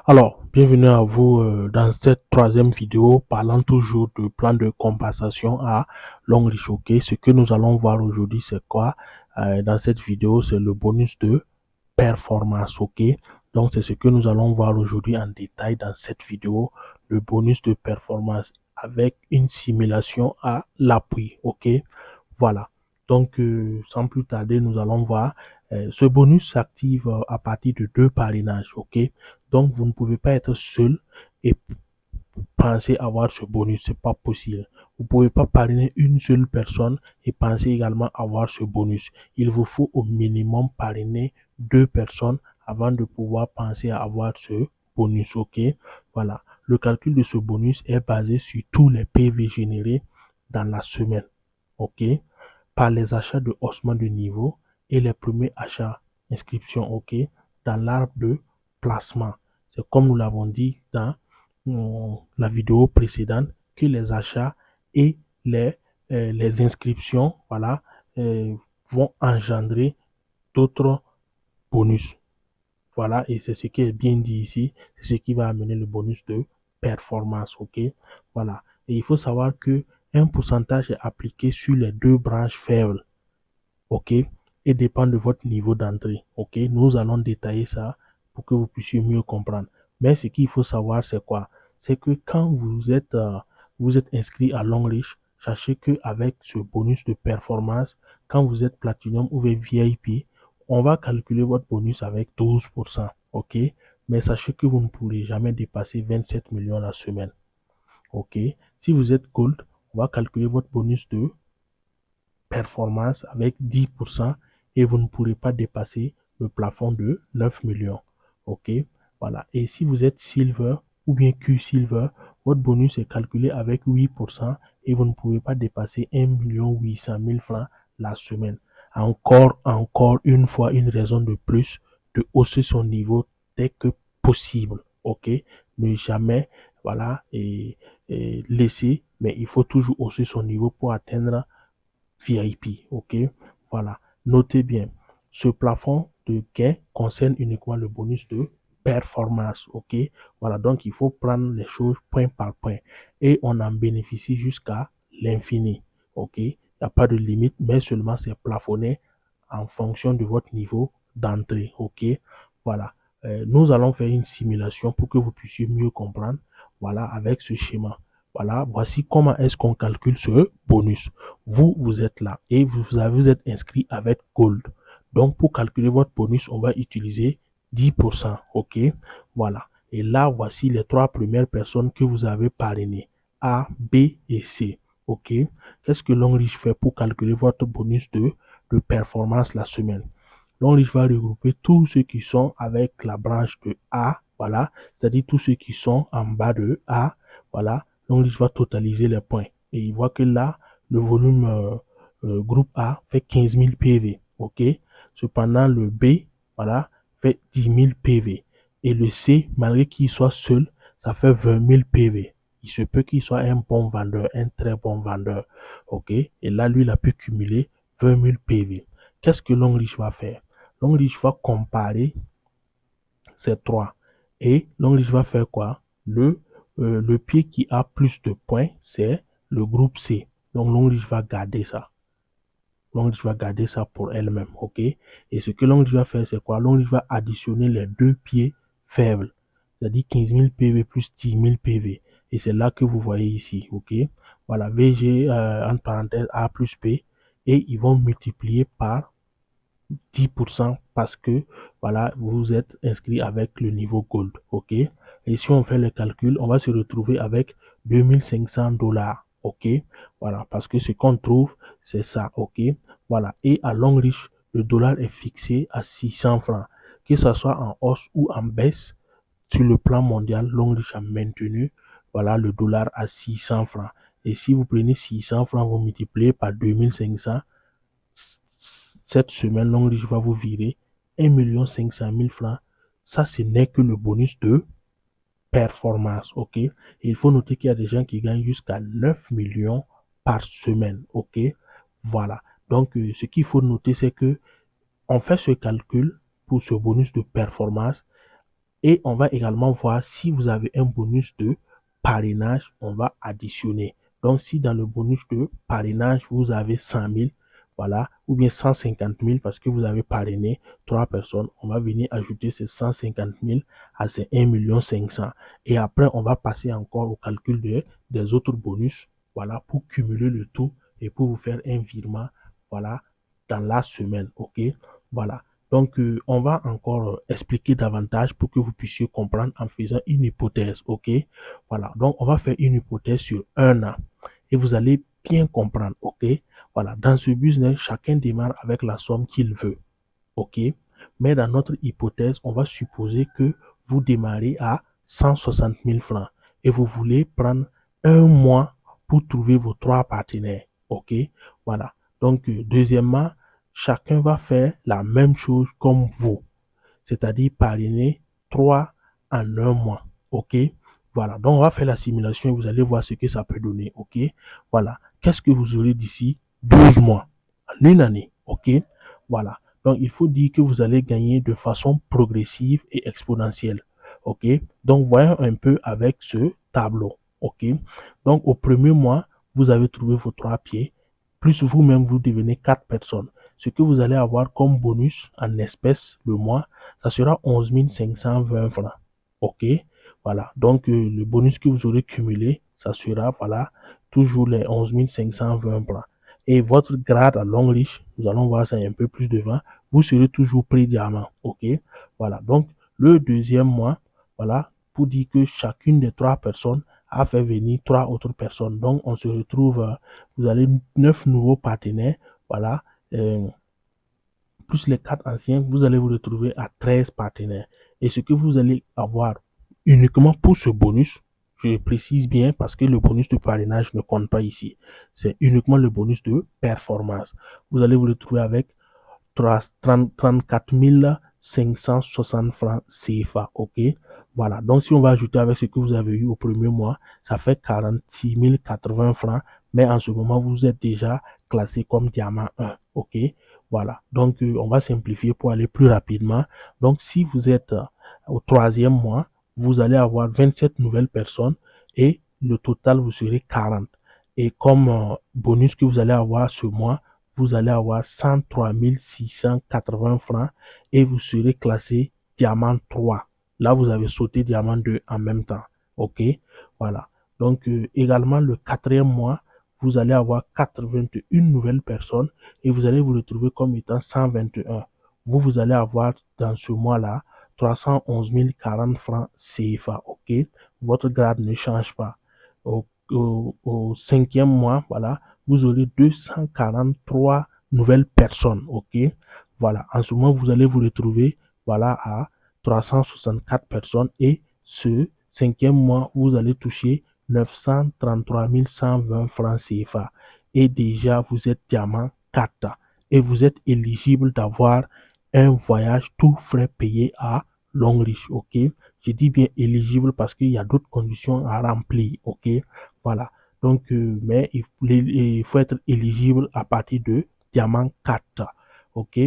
Alors, bienvenue à vous dans cette troisième vidéo parlant toujours de plan de compensation à longue riche. Ok, ce que nous allons voir aujourd'hui, c'est quoi? Dans cette vidéo, c'est le bonus de performance. Ok, donc c'est ce que nous allons voir aujourd'hui en détail dans cette vidéo, le bonus de performance avec une simulation à l'appui. Ok, voilà. Donc, sans plus tarder, nous allons voir. Ce bonus s'active à partir de deux parrainages. Ok, donc, vous ne pouvez pas être seul et penser avoir ce bonus. C'est pas possible. Vous ne pouvez pas parrainer une seule personne et penser également avoir ce bonus. Il vous faut au minimum parrainer deux personnes avant de pouvoir penser à avoir ce bonus. OK? Voilà. Le calcul de ce bonus est basé sur tous les PV générés dans la semaine. OK? Par les achats de haussement de niveau et les premiers achats inscription. OK? Dans l'arbre de placement. C'est comme nous l'avons dit dans la vidéo précédente que les achats et les inscriptions, voilà, vont engendrer d'autres bonus. Voilà, et c'est ce qui est bien dit ici, c'est ce qui va amener le bonus de performance. OK? Voilà. Et il faut savoir que un pourcentage est appliqué sur les deux branches faibles. OK? Et dépend de votre niveau d'entrée. OK? Nous allons détailler ça pour que vous puissiez mieux comprendre. Mais ce qu'il faut savoir, c'est quoi? C'est que quand vous êtes inscrit à Longreach, sachez qu'avec ce bonus de performance, quand vous êtes Platinum ou VIP, on va calculer votre bonus avec 12%. OK? Mais sachez que vous ne pourrez jamais dépasser 27 millions la semaine. OK? Si vous êtes Gold, on va calculer votre bonus de performance avec 10% et vous ne pourrez pas dépasser le plafond de 9 millions. OK? Voilà. Et si vous êtes Silver ou bien Q-Silver, votre bonus est calculé avec 8% et vous ne pouvez pas dépasser 1 800 000 francs la semaine. Encore une fois, une raison de plus de hausser son niveau dès que possible. OK? Ne jamais, voilà, et laisser, mais il faut toujours hausser son niveau pour atteindre VIP. OK? Voilà. Notez bien, ce plafond de gain concerne uniquement le bonus de performance. OK? Voilà. Donc, il faut prendre les choses point par point. Et on en bénéficie jusqu'à l'infini. OK? Il n'y a pas de limite, mais seulement c'est plafonné en fonction de votre niveau d'entrée. OK? Voilà. Nous allons faire une simulation pour que vous puissiez mieux comprendre. Voilà, avec ce schéma. Voilà, voici comment est-ce qu'on calcule ce bonus. Vous êtes là et vous êtes inscrit avec Gold. Donc, pour calculer votre bonus, on va utiliser 10%. OK? Voilà. Et là, voici les trois premières personnes que vous avez parrainées. A, B et C. OK? Qu'est-ce que Longreach fait pour calculer votre bonus de performance la semaine? Longreach va regrouper tous ceux qui sont avec la branche de A. Voilà. C'est-à-dire tous ceux qui sont en bas de A. Voilà. Longreach va totaliser les points. Et il voit que là, le volume groupe A fait 15 000 PV. OK? Cependant, le B, voilà, fait 10 000 PV. Et le C, malgré qu'il soit seul, ça fait 20 000 PV. Il se peut qu'il soit un bon vendeur, un très bon vendeur. OK? Et là, lui, il a pu cumuler 20 000 PV. Qu'est-ce que Longreach va faire? Longreach va comparer ces trois. Et Longreach va faire quoi? Le pied qui a plus de points, c'est le groupe C. Donc, Longreach va garder ça. Longreach va garder ça pour elle-même, OK? Et ce que Longreach va faire, c'est quoi? Longreach va additionner les deux pieds faibles, c'est-à-dire 15 000 PV plus 10 000 PV. Et c'est là que vous voyez ici, OK? Voilà, VG, entre parenthèses, A plus P, et ils vont multiplier par 10% parce que, voilà, vous êtes inscrit avec le niveau Gold, OK? Et si on fait le calcul, on va se retrouver avec 2500 $, OK? Voilà, parce que ce qu'on trouve, c'est ça, OK? Voilà, et à Longreach, le dollar est fixé à 600 francs. Que ce soit en hausse ou en baisse, sur le plan mondial, Longreach a maintenu, voilà, le dollar à 600 francs. Et si vous prenez 600 francs, vous multipliez par 2500, cette semaine, Longreach va vous virer 1 500 000 francs. Ça, ce n'est que le bonus de performance, OK? Et il faut noter qu'il y a des gens qui gagnent jusqu'à 9 millions par semaine, OK? Voilà. Donc, ce qu'il faut noter, c'est que on fait ce calcul pour ce bonus de performance Et on va également voir si vous avez un bonus de parrainage, on va additionner. Donc, si dans le bonus de parrainage, vous avez 100 000, voilà, ou bien 150 000 parce que vous avez parrainé 3 personnes, on va venir ajouter ces 150 000 à ces 1 500 000. Et après, on va passer encore au calcul des autres bonus, voilà, pour cumuler le tout et pour vous faire un virement, voilà, dans la semaine, ok? Voilà. Donc, on va encore expliquer davantage pour que vous puissiez comprendre en faisant une hypothèse, ok? Voilà. Donc, on va faire une hypothèse sur 1 an et vous allez bien comprendre, ok? Voilà. Dans ce business, chacun démarre avec la somme qu'il veut, ok? Mais dans notre hypothèse, on va supposer que vous démarrez à 160 000 francs et vous voulez prendre 1 mois pour trouver vos 3 partenaires, ok? Voilà. Donc, deuxièmement, chacun va faire la même chose comme vous, c'est-à-dire parrainer 3 en 1 mois, ok? Voilà, donc on va faire la simulation et vous allez voir ce que ça peut donner, ok? Voilà, qu'est-ce que vous aurez d'ici 12 mois, en une année, ok? Voilà, donc il faut dire que vous allez gagner de façon progressive et exponentielle, ok? Donc voyons un peu avec ce tableau, ok? Donc au premier mois, vous avez trouvé vos 3 pieds, plus vous-même vous devenez 4 personnes. Ce que vous allez avoir comme bonus en espèces le mois, ça sera 11 520 francs. OK? Voilà. Donc, le bonus que vous aurez cumulé, ça sera, voilà, toujours les 11 520 francs. Et votre grade à long riche, nous allons voir ça un peu plus devant, vous serez toujours pré-diamant. OK? Voilà. Donc, le deuxième mois, voilà, pour dire que chacune des 3 personnes a fait venir 3 autres personnes. Donc, on se retrouve, vous avez 9 nouveaux partenaires, voilà, plus les 4 anciens, vous allez vous retrouver à 13 partenaires. Et ce que vous allez avoir uniquement pour ce bonus, je précise bien parce que le bonus de parrainage ne compte pas ici. C'est uniquement le bonus de performance. Vous allez vous retrouver avec 34 560 francs CFA, ok? Voilà, donc si on va ajouter avec ce que vous avez eu au premier mois, ça fait 46 080 francs, mais en ce moment, vous êtes déjà classé comme diamant 1, ok? Voilà, donc on va simplifier pour aller plus rapidement. Donc si vous êtes au troisième mois, vous allez avoir 27 nouvelles personnes et le total vous serez 40. Et comme bonus que vous allez avoir ce mois, vous allez avoir 103 680 francs et vous serez classé diamant 3. Là, vous avez sauté diamant 2 en même temps. OK? Voilà. Donc, également, le quatrième mois, vous allez avoir 81 nouvelles personnes et vous allez vous retrouver comme étant 121. Vous allez avoir dans ce mois-là 311 040 francs CFA. OK? Votre grade ne change pas. Au cinquième mois, voilà, vous aurez 243 nouvelles personnes, ok? Voilà, en ce moment, vous allez vous retrouver, voilà, à 364 personnes et ce cinquième mois, vous allez toucher 933 120 francs CFA. Et déjà, vous êtes diamant 4 et vous êtes éligible d'avoir un voyage tout frais payé à Longreach, ok? Je dis bien éligible parce qu'il y a d'autres conditions à remplir, ok? Voilà. Donc, mais il faut être éligible à partir de diamant 4. OK?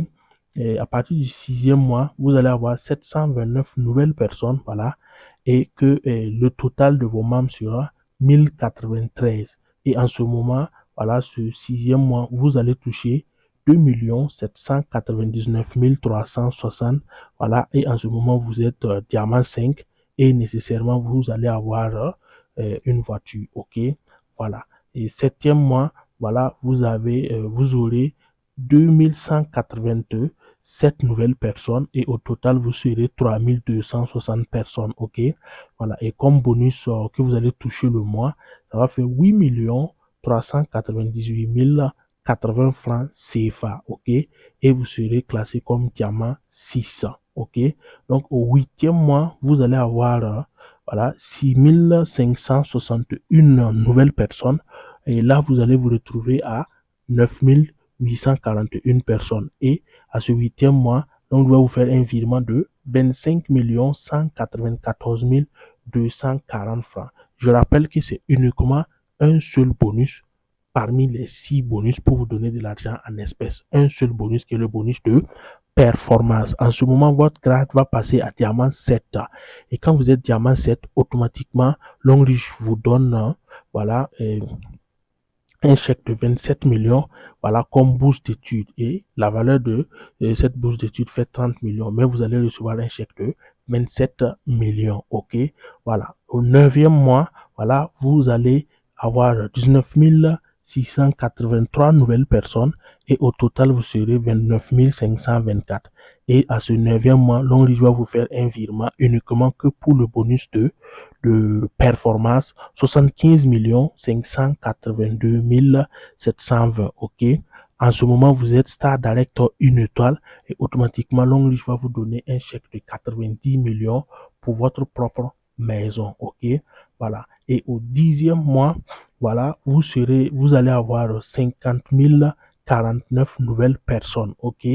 Et à partir du sixième mois, vous allez avoir 729 nouvelles personnes, voilà, et que le total de vos membres sera 1093. Et en ce moment, voilà, ce sixième mois, vous allez toucher 2 799 360, voilà, et en ce moment, vous êtes diamant 5 et nécessairement, vous allez avoir une voiture, ok? Voilà. Et septième mois, voilà, vous aurez 2187 nouvelles personnes et au total, vous serez 3260 personnes, ok? Voilà. Et comme bonus que vous allez toucher le mois, ça va faire 8 398 080 francs CFA, ok? Et vous serez classé comme diamant 600, ok? Donc, au huitième mois, vous allez avoir voilà, 6561 nouvelles personnes. Et là, vous allez vous retrouver à 9841 personnes. Et à ce huitième mois, donc, on va vous faire un virement de 25 194 240 francs. Je rappelle que c'est uniquement un seul bonus parmi les 6 bonus pour vous donner de l'argent en espèces. Un seul bonus qui est le bonus de performance. En ce moment, votre grade va passer à diamant 7. Et quand vous êtes diamant 7, automatiquement, Longreach vous donne, voilà, un chèque de 27 millions, voilà, comme bourse d'études. Et la valeur de cette bourse d'études fait 30 millions. Mais vous allez recevoir un chèque de 27 millions. OK? Voilà. Au 9e mois, voilà, vous allez avoir 19 683 nouvelles personnes et au total, vous serez 29 524. Et à ce 9e mois, Longreach va vous faire un virement uniquement que pour le bonus de performance 75 582 720. OK? En ce moment, vous êtes Star Director 1 étoile et automatiquement, Longreach va vous donner un chèque de 90 millions pour votre propre maison. OK? Voilà. Et au 10e mois, voilà, vous allez avoir 50 049 nouvelles personnes. OK?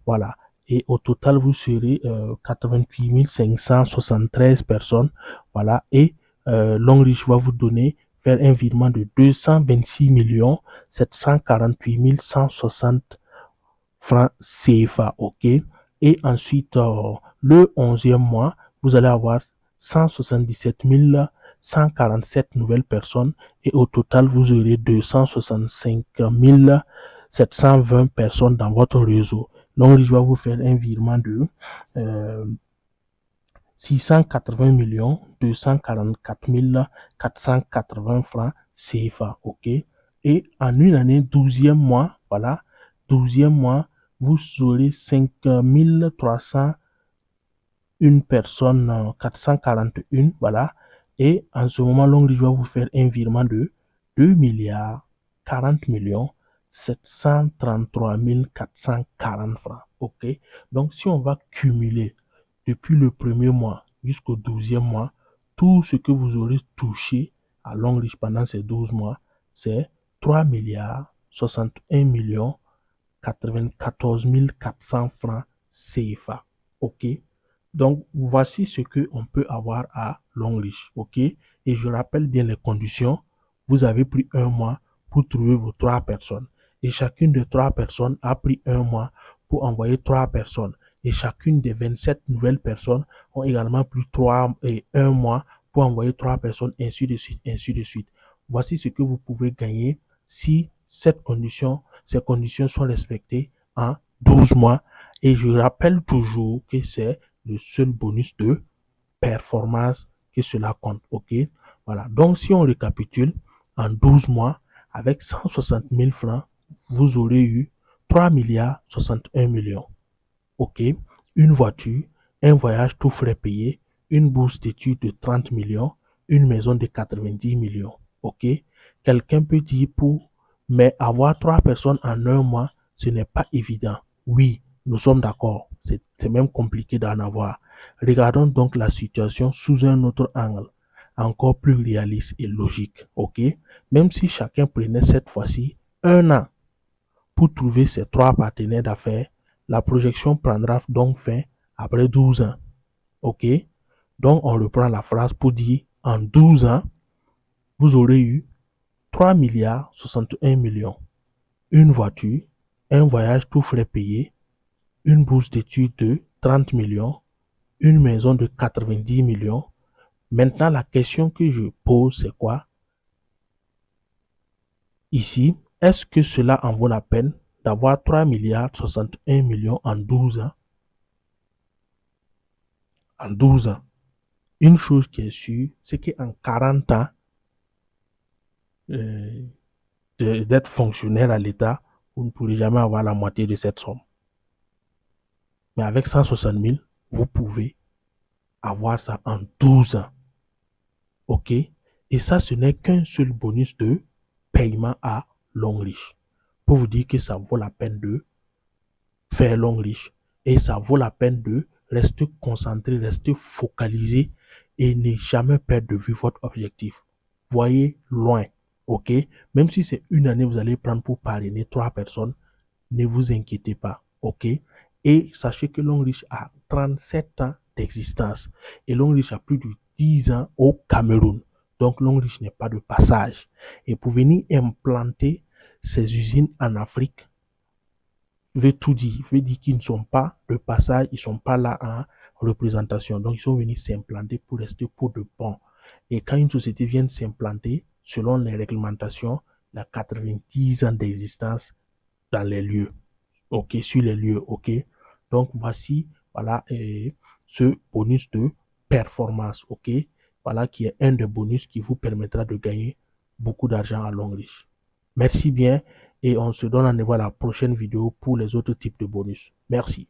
Voilà. Et au total, vous serez 88 573 personnes. Voilà. Et Longreach va vous donner, faire un virement de 226 748 160 francs CFA. OK? Et ensuite, le 11e mois, vous allez avoir 177 147 nouvelles personnes et au total, vous aurez 265 720 personnes dans votre réseau. Donc, je vais vous faire un virement de 680 244 480 francs CFA. OK? Et en une année, 12e mois, voilà, 12e mois, vous aurez 5 301 personnes, 441, voilà. Et en ce moment, Longreach va vous faire un virement de 2 milliards 40 millions 733 440 francs. OK? Donc, si on va cumuler depuis le premier mois jusqu'au 12e mois, tout ce que vous aurez touché à Longreach pendant ces 12 mois, c'est 3 milliards 61 millions 94 400 francs CFA. OK? Donc, voici ce qu'on peut avoir à Longreach. OK? Et je rappelle bien les conditions. Vous avez pris un mois pour trouver vos 3 personnes. Et chacune des 3 personnes a pris un mois pour envoyer 3 personnes. Et chacune des 27 nouvelles personnes ont également pris 3 et 1 mois pour envoyer 3 personnes, ainsi de suite, ainsi de suite. Voici ce que vous pouvez gagner si ces conditions sont respectées en 12 mois. Et je rappelle toujours que c'est le seul bonus de performance que cela compte. OK? Voilà. Donc, si on récapitule, en 12 mois, avec 160 000 francs, vous aurez eu 3 milliards 61 millions. OK? Une voiture, un voyage tout frais payé, une bourse d'études de 30 millions, une maison de 90 millions. OK? Quelqu'un peut dire mais avoir 3 personnes en un mois, ce n'est pas évident. Oui, nous sommes d'accord. C'est même compliqué d'en avoir. Regardons donc la situation sous un autre angle, encore plus réaliste et logique. OK? Même si chacun prenait cette fois-ci 1 an pour trouver ses 3 partenaires d'affaires, la projection prendra donc fin après 12 ans. OK? Donc, on reprend la phrase pour dire en 12 ans, vous aurez eu 3 milliards 61 millions, une voiture, un voyage tout frais payé, une bourse d'études de 30 millions, une maison de 90 millions. Maintenant, la question que je pose, c'est quoi? Ici, est-ce que cela en vaut la peine d'avoir 3 milliards 61 millions en 12 ans? En 12 ans. Une chose qui est sûre, c'est qu'en 40 ans d'être fonctionnaire à l'État, vous ne pourrez jamais avoir la moitié de cette somme. Mais avec 160 000, vous pouvez avoir ça en 12 ans. OK? Et ça, ce n'est qu'un seul bonus de paiement à Longreach. Pour vous dire que ça vaut la peine de faire Longreach. Et ça vaut la peine de rester concentré, rester focalisé et ne jamais perdre de vue votre objectif. Voyez loin. OK? Même si c'est une année, vous allez prendre pour parrainer 3 personnes, ne vous inquiétez pas. OK? Et sachez que Longreach a 37 ans d'existence. Et Longreach a plus de 10 ans au Cameroun. Donc Longreach n'est pas de passage. Et pour venir implanter ces usines en Afrique, veut tout dire. Veut dire qu'ils ne sont pas de passage, ils ne sont pas là en représentation. Donc, ils sont venus s'implanter pour rester pour de bon. Et quand une société vient s'implanter, selon les réglementations, il y a 90 ans d'existence dans les lieux. OK, sur les lieux. OK. Donc, voici, voilà, ce bonus de performance. OK. Voilà, qui est un des bonus qui vous permettra de gagner beaucoup d'argent à long riche. Merci bien et on se donne rendez-vous à la prochaine vidéo pour les autres types de bonus. Merci.